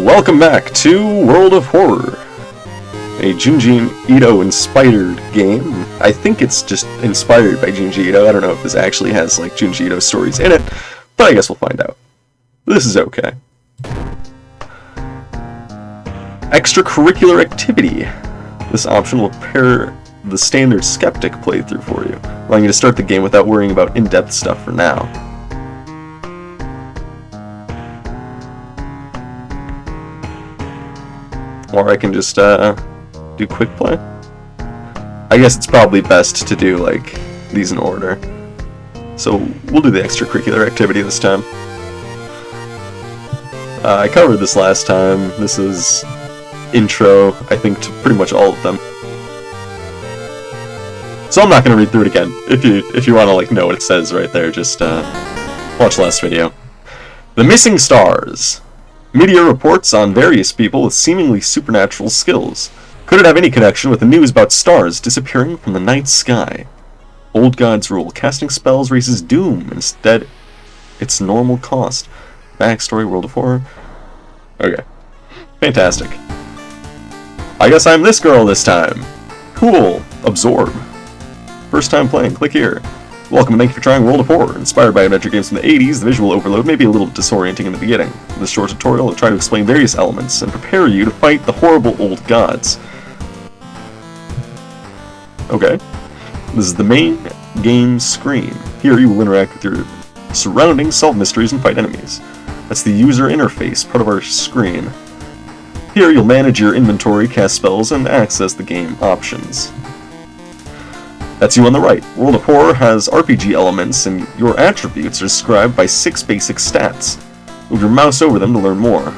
Welcome back to World of Horror, a Junji Ito-inspired game. I think it's just inspired by Junji Ito. I don't know if this actually has, like, Junji Ito stories in it, but I guess we'll find out. This is okay. Extracurricular activity. This option will pair the standard skeptic playthrough for you, allowing you to start the game without worrying about in-depth stuff for now. Or I can just do quick play. I guess it's probably best to do like these in order. So we'll do the extracurricular activity this time. I covered this last time. This is intro, I think, to pretty much all of them. So I'm not going to read through it again. If you want to like know what it says right there, just watch the last video. The missing stars. Media reports on various people with seemingly supernatural skills. Could it have any connection with the news about stars disappearing from the night sky? Old gods rule. Casting spells raises doom. Instead, it's normal cost. Backstory, World of Horror. Okay. Fantastic. I guess I'm this girl this time. Cool. Absorb. First time playing. Click here. Welcome and thank you for trying World of Horror. Inspired by adventure games from the 80s, the visual overload may be a little disorienting in the beginning. This short tutorial will try to explain various elements and prepare you to fight the horrible old gods. Okay. This is the main game screen. Here you will interact with your surroundings, solve mysteries, and fight enemies. That's the user interface, part of our screen. Here you'll manage your inventory, cast spells, and access the game options. That's you on the right. World of Horror has RPG elements, and your attributes are described by 6 basic stats. Move your mouse over them to learn more.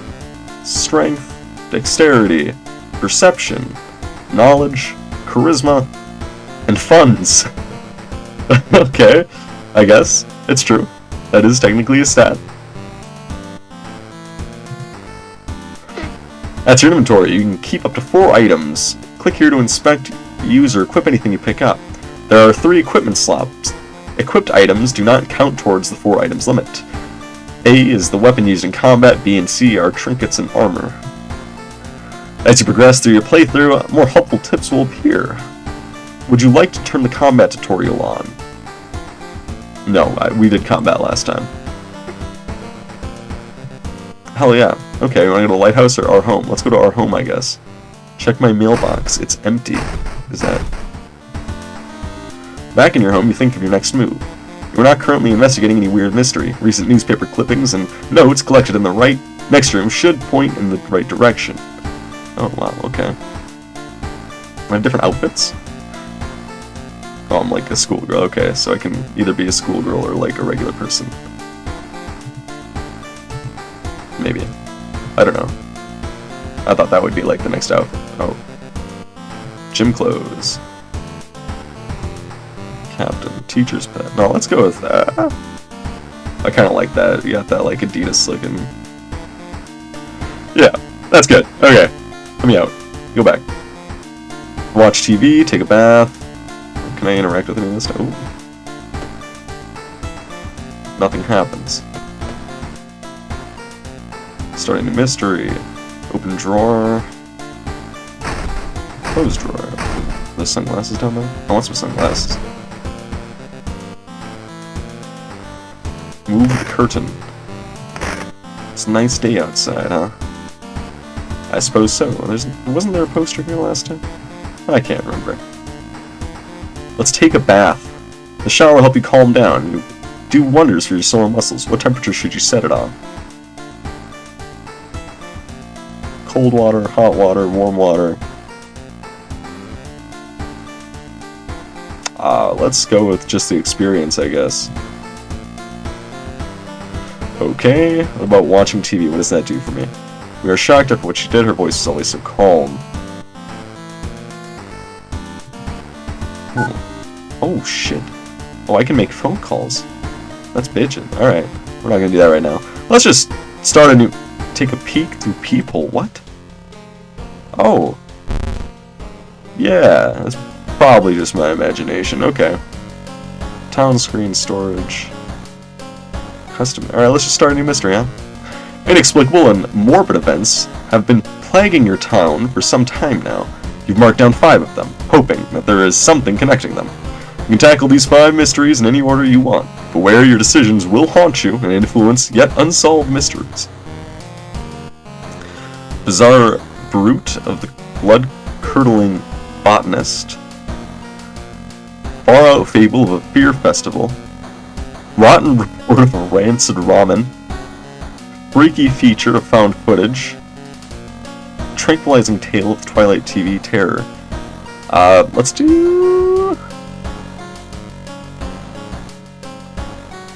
Strength, dexterity, perception, knowledge, charisma, and funds. Okay, I guess. It's true. That is technically a stat. That's your inventory. You can keep up to 4 items. Click here to inspect, use, or equip anything you pick up. There are 3 equipment slots. Equipped items do not count towards the 4 items limit. A is the weapon used in combat, B and C are trinkets and armor. As you progress through your playthrough, more helpful tips will appear. Would you like to turn the combat tutorial on? No, we did combat last time. Hell yeah. Okay, you want to go to the lighthouse or our home? Let's go to our home, I guess. Check my mailbox. It's empty. Is that... Back in your home, you think of your next move. You are not currently investigating any weird mystery. Recent newspaper clippings and notes collected in the next room should point in the right direction. Oh, wow, okay. I have different outfits? Oh, I'm like a schoolgirl. Okay, so I can either be a schoolgirl or like a regular person. Maybe. I don't know. I thought that would be like the next outfit. Oh. Gym clothes. Captain, teacher's pet. No, let's go with that. I kind of like that. You got that like Adidas looking. Yeah, that's good. Okay, let me out. Go back. Watch TV, take a bath. Can I interact with any of this stuff? Ooh. Nothing happens. Start a new mystery. Open drawer. Close drawer. Those sunglasses down there? I want some sunglasses. Move the curtain. It's a nice day outside, huh? I suppose so. Wasn't there a poster here last time? I can't remember. Let's take a bath. The shower will help you calm down and do wonders for your sore muscles. What temperature should you set it on? Cold water, hot water, warm water. Let's go with just the experience, I guess. Okay, what about watching TV? What does that do for me? We are shocked at what she did. Her voice is always so calm. Oh, shit. Oh, I can make phone calls. That's bitchin'. Alright, we're not gonna do that right now. Let's just start a new... Take a peek through peephole. What? Oh. Yeah, that's probably just my imagination. Okay. Town screen storage. Custom. Alright, let's just start a new mystery, huh? Inexplicable and morbid events have been plaguing your town for some time now. You've marked down 5 of them, hoping that there is something connecting them. You can tackle these 5 mysteries in any order you want. Beware, your decisions will haunt you and influence yet unsolved mysteries. Bizarre brute of the blood-curdling botanist. Far-out fable of a fear festival. Rotten report of a rancid ramen. Freaky feature of found footage. Tranquilizing tale of Twilight TV terror. Let's do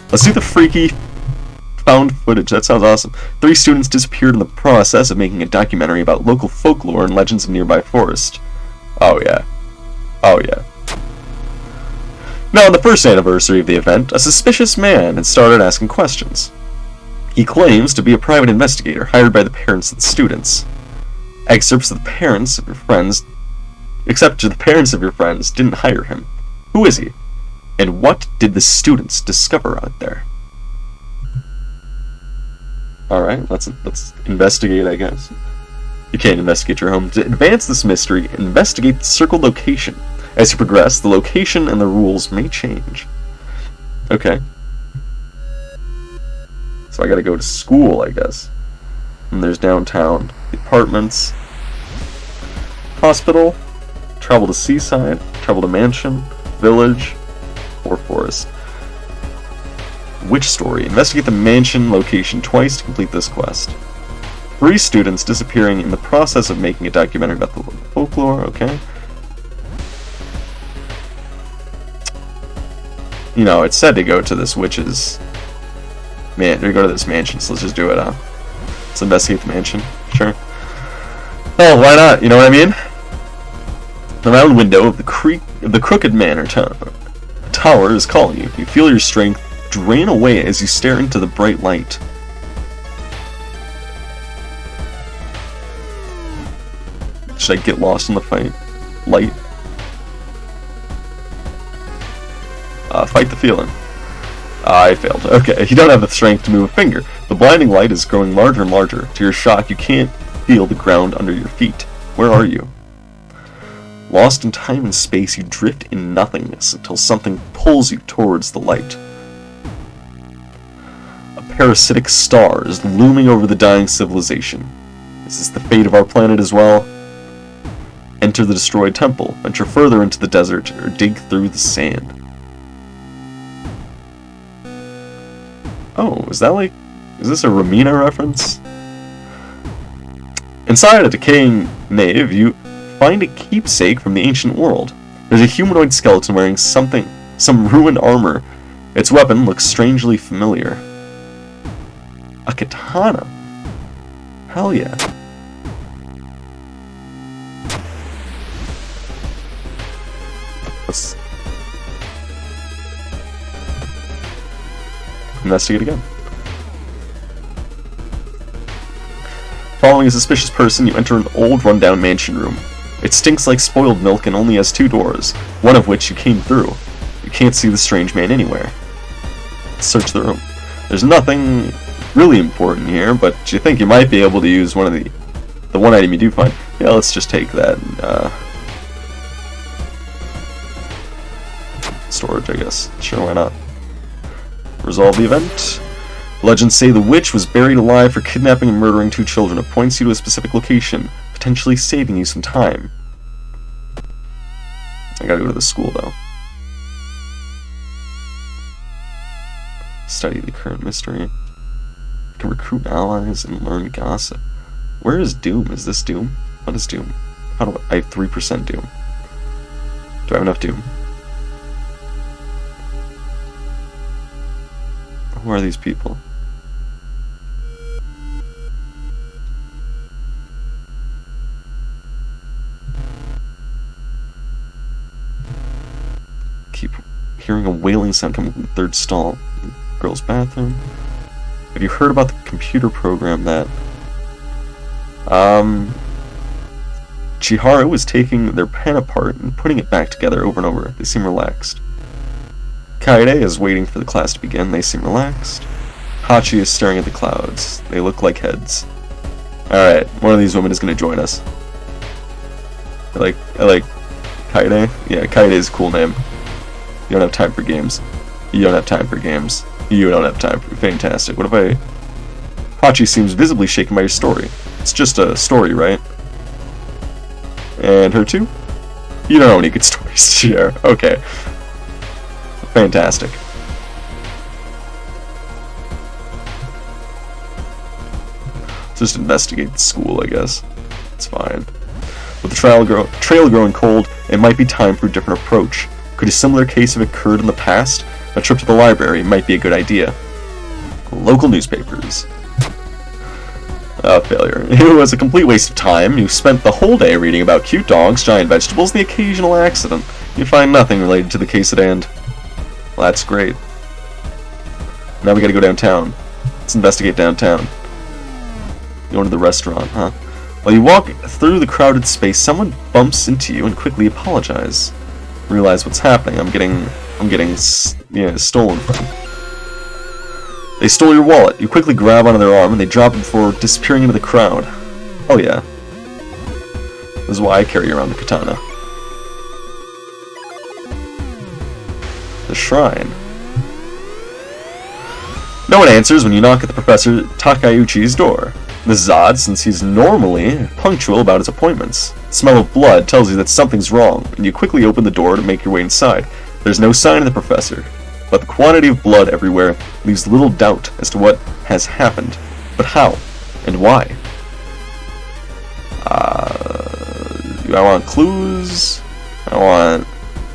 the freaky found footage. That sounds awesome. 3 students disappeared in the process of making a documentary about local folklore and legends of nearby forest. Oh yeah. Oh yeah. Now, on the first anniversary of the event, a suspicious man had started asking questions. He claims to be a private investigator hired by the parents of the students. Excerpts of the parents of your friends didn't hire him. Who is he? And what did the students discover out there? Alright, let's investigate, I guess. You can't investigate your home. To advance this mystery, investigate the circled location. As you progress, the location and the rules may change. Okay. So I gotta go to school, I guess. And there's downtown. The apartments. Hospital. Travel to seaside. Travel to mansion. Village. Or forest. Witch story. Investigate the mansion location twice to complete this quest. 3 students disappearing in the process of making a documentary about the folklore. Okay. You know, it said to go to this witch's... Man, we go to this mansion, so let's just do it, huh? Let's investigate the mansion. Sure. Oh, why not? You know what I mean? The round window of the crooked manor tower is calling you. You feel your strength drain away as you stare into the bright light. Should I get lost in the fight? Light? Fight the feeling. I failed. Okay, you don't have the strength to move a finger. The blinding light is growing larger and larger. To your shock, you can't feel the ground under your feet. Where are you? Lost in time and space, you drift in nothingness until something pulls you towards the light. A parasitic star is looming over the dying civilization. Is this the fate of our planet as well? Enter the destroyed temple, venture further into the desert, or dig through the sand. Oh, is this a Romina reference? Inside a decaying nave, you find a keepsake from the ancient world. There's a humanoid skeleton wearing some ruined armor. Its weapon looks strangely familiar. A katana. Hell yeah. Let's investigate again. Following a suspicious person, you enter an old, rundown mansion room. It stinks like spoiled milk and only has 2 doors, one of which you came through. You can't see the strange man anywhere. Search the room. There's nothing really important here, but you think you might be able to use one of the one item you do find. Yeah, let's just take that. Storage, I guess. Sure, why not? Resolve the event. Legends say the witch was buried alive for kidnapping and murdering 2 children. It points you to a specific location, potentially saving you some time. I gotta go to the school, though. Study the current mystery. You can recruit allies and learn gossip. Where is Doom? Is this Doom? What is Doom? How do I have 3% Doom. Do I have enough Doom? Who are these people? Keep hearing a wailing sound coming from the 3rd stall. Girls' bathroom. Have you heard about the computer program that Chiharu is taking their pen apart and putting it back together over and over? They seem relaxed. Kaede is waiting for the class to begin. They seem relaxed. Hachi is staring at the clouds. They look like heads. Alright, one of these women is going to join us. I like Kaede. Yeah, Kaede is a cool name. You don't have time for games. You don't have time for games. You don't have time for... Fantastic. What if I... Hachi seems visibly shaken by your story. It's just a story, right? And her too? You don't have any good stories to share. Okay. Fantastic. Just investigate the school, I guess. It's fine. With the trail growing cold, it might be time for a different approach. Could a similar case have occurred in the past? A trip to the library might be a good idea. Local newspapers. Failure. It was a complete waste of time. You spent the whole day reading about cute dogs, giant vegetables, and the occasional accident. You find nothing related to the case at hand. Well, that's great. Now we gotta go downtown. Let's investigate downtown. Going to the restaurant, huh? While you walk through the crowded space, someone bumps into you and quickly apologize. Realize what's happening. I'm getting stolen from. They stole your wallet. You quickly grab onto their arm and they drop it before disappearing into the crowd. Oh yeah. This is why I carry around the katana. The shrine. No one answers when you knock at the Professor Takeuchi's door. This is odd, since he's normally punctual about his appointments. The smell of blood tells you that something's wrong, and you quickly open the door to make your way inside. There's no sign of the Professor, but the quantity of blood everywhere leaves little doubt as to what has happened. But how? And why? Do I want clues? I want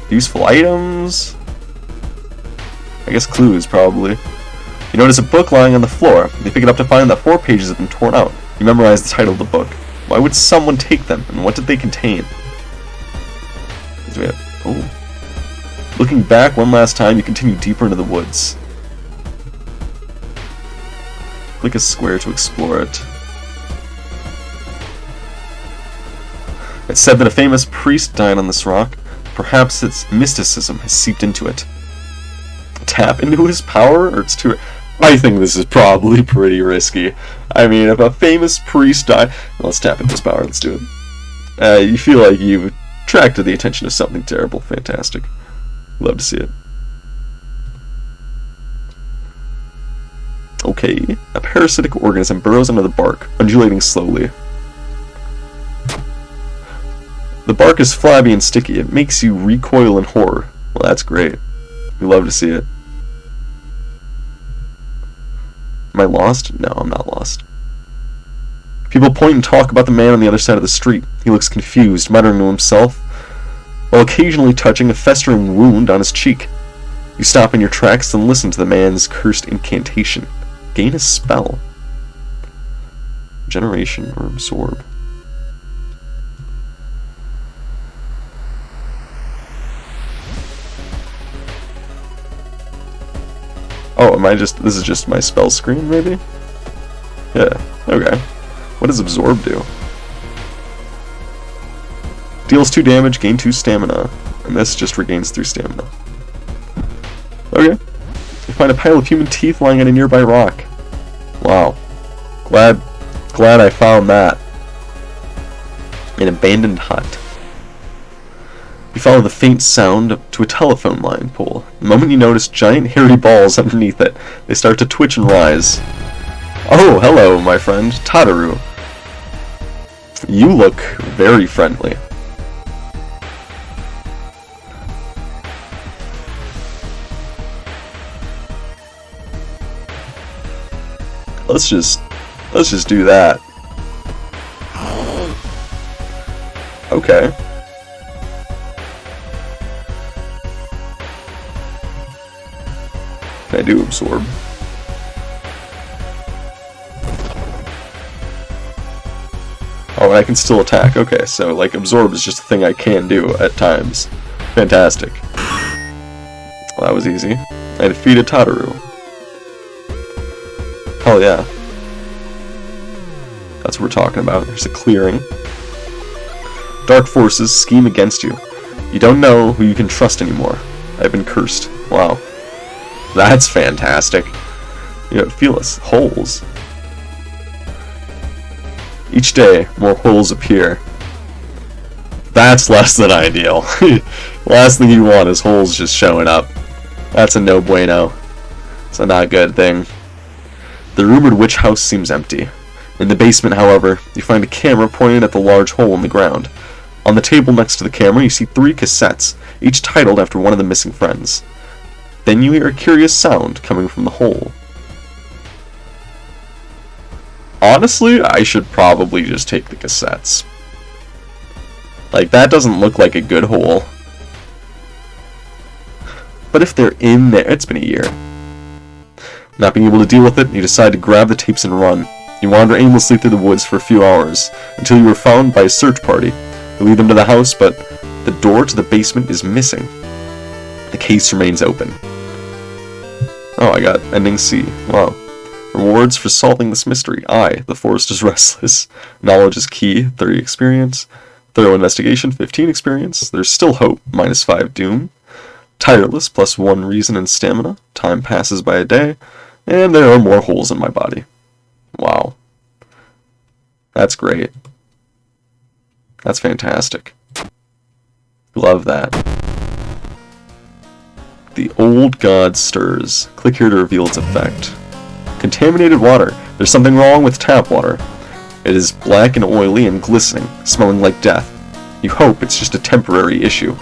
useful items? I guess clues, probably. You notice a book lying on the floor. You pick it up to find that 4 pages have been torn out. You memorize the title of the book. Why would someone take them, and what did they contain? Oh. Looking back one last time, you continue deeper into the woods. Click a square to explore it. It's said that a famous priest died on this rock. Perhaps its mysticism has seeped into it. Tap into his power, or it's too... I think this is probably pretty risky. I mean, if a famous priest died... Let's tap into his power, let's do it. You feel like you've attracted the attention of something terrible. Fantastic. Love to see it. Okay. A parasitic organism burrows under the bark, undulating slowly. The bark is flabby and sticky. It makes you recoil in horror. Well, that's great. We love to see it. Am I lost? No, I'm not lost. People point and talk about the man on the other side of the street. He looks confused, muttering to himself, while occasionally touching a festering wound on his cheek. You stop in your tracks and listen to the man's cursed incantation. Gain a spell. Generation or absorb. Oh, this is just my spell screen, maybe? Yeah, okay. What does absorb do? Deals 2 damage, gain 2 stamina. And this just regains 3 stamina. Okay. You find a pile of human teeth lying on a nearby rock. Wow. Glad I found that. An abandoned hut. You follow the faint sound to a telephone line pole. The moment you notice giant hairy balls underneath it, they start to twitch and rise. Oh, hello, my friend, Tataru. You look very friendly. Let's just do that. Okay. Can I do absorb? Oh, and I can still attack. Okay, so like absorb is just a thing I can do at times. Fantastic. Well, that was easy. I defeated Tataru. Hell yeah. That's what we're talking about. There's a clearing. Dark forces scheme against you. You don't know who you can trust anymore. I've been cursed. Wow. That's fantastic. feel us, holes. Each day, more holes appear. That's less than ideal. Last thing you want is holes just showing up. That's a no bueno. It's a not good thing. The rumored witch house seems empty. In the basement, however, you find a camera pointed at the large hole in the ground. On the table next to the camera, you see 3 cassettes, each titled after one of the missing friends. Then you hear a curious sound coming from the hole. Honestly, I should probably just take the cassettes. Like, that doesn't look like a good hole. But if they're in there, it's been a year. Not being able to deal with it, you decide to grab the tapes and run. You wander aimlessly through the woods for a few hours, until you are found by a search party. You lead them to the house, but the door to the basement is missing. The case remains open. Oh, I got ending C. Wow. Rewards for solving this mystery. I, the forest is restless. Knowledge is key, 30 experience. Thorough investigation, 15 experience. There's still hope, -5 doom. Tireless, +1 reason and stamina. Time passes by a day. And there are more holes in my body. Wow. That's great. That's fantastic. Love that. The old god stirs. Click here to reveal its effect. Contaminated water. There's something wrong with tap water. It is black and oily and glistening, smelling like death. You hope it's just a temporary issue.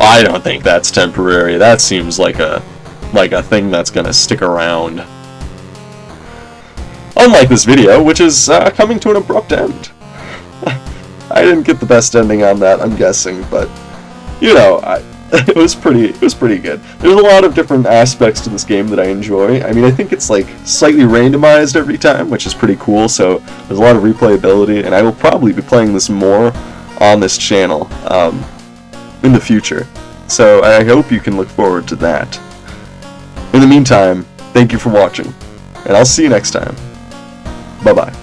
I don't think that's temporary. That seems like a thing that's gonna stick around. Unlike this video, which is coming to an abrupt end. I didn't get the best ending on that, I'm guessing, but it was pretty good. There's a lot of different aspects to this game that I enjoy. I mean, I think it's like slightly randomized every time, which is pretty cool, so there's a lot of replayability, and I will probably be playing this more on this channel in the future. So I hope you can look forward to that. In the meantime, thank you for watching, and I'll see you next time. Bye-bye.